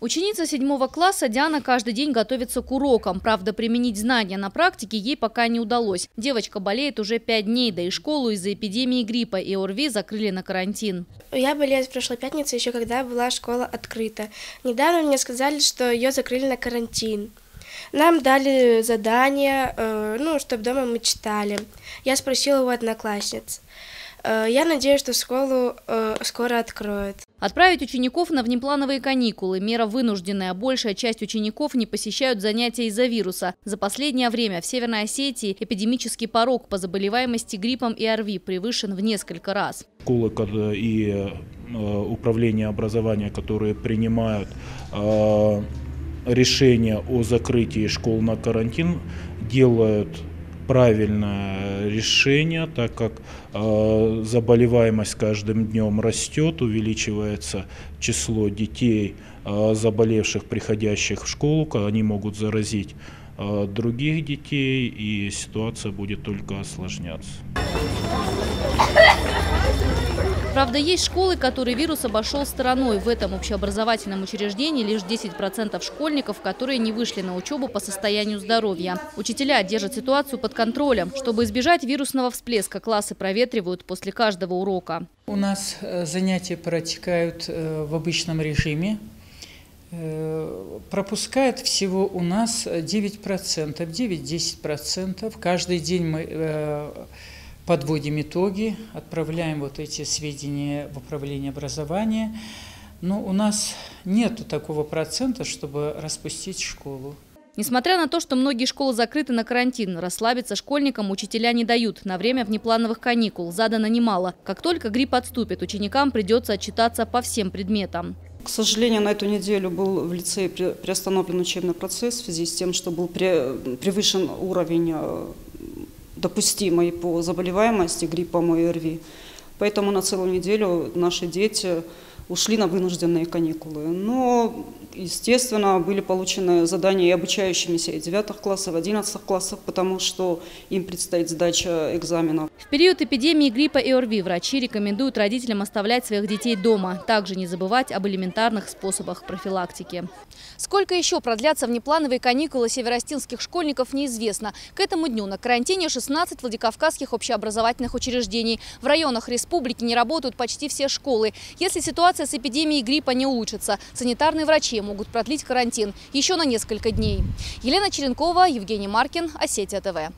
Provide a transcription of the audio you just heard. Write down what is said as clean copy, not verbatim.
Ученица 7 класса Диана каждый день готовится к урокам. Правда, применить знания на практике ей пока не удалось. Девочка болеет уже 5 дней, да и школу из-за эпидемии гриппа и ОРВИ закрыли на карантин. Я болела в прошлой пятнице, еще когда была школа открыта. Недавно мне сказали, что ее закрыли на карантин. Нам дали задание, чтобы дома мы читали. Я спросила у одноклассниц. Я надеюсь, что школу скоро откроют. Отправить учеников на внеплановые каникулы – мера вынужденная. Большая часть учеников не посещают занятия из-за вируса. За последнее время в Северной Осетии эпидемический порог по заболеваемости гриппом и ОРВИ превышен в несколько раз. Школы и управление образования, которые принимают решение о закрытии школ на карантин, делают правильное решение, так как заболеваемость каждым днем растет, увеличивается число детей, заболевших, приходящих в школу, они могут заразить других детей, и ситуация будет только осложняться. Правда, есть школы, которые вирус обошел стороной. В этом общеобразовательном учреждении лишь 10% школьников, которые не вышли на учебу по состоянию здоровья. Учителя держат ситуацию под контролем. Чтобы избежать вирусного всплеска, классы проветривают после каждого урока. У нас занятия протекают в обычном режиме. Пропускает всего у нас 9%, 9-10%. Каждый день мы подводим итоги, отправляем вот эти сведения в управление образования. Но у нас нет такого процента, чтобы распустить школу. Несмотря на то, что многие школы закрыты на карантин, расслабиться школьникам учителя не дают. На время внеплановых каникул задано немало. Как только грипп отступит, ученикам придется отчитаться по всем предметам. К сожалению, на эту неделю был в лицее приостановлен учебный процесс в связи с тем, что был превышен уровень допустимый по заболеваемости гриппом и ОРВИ. Поэтому на целую неделю наши дети ушли на вынужденные каникулы. Но, естественно, были получены задания и обучающимися и 9 классов, 11 классов, потому что им предстоит сдача экзаменов. В период эпидемии гриппа и ОРВИ врачи рекомендуют родителям оставлять своих детей дома. Также не забывать об элементарных способах профилактики. Сколько еще продлятся внеплановые каникулы северостинских школьников, неизвестно. К этому дню на карантине 16 владикавказских общеобразовательных учреждений. В районах республики не работают почти все школы. Если ситуация с эпидемией гриппа не улучшится, санитарные врачи могут продлить карантин еще на несколько дней. Елена Черенкова, Евгений Маркин, Осетия ТВ.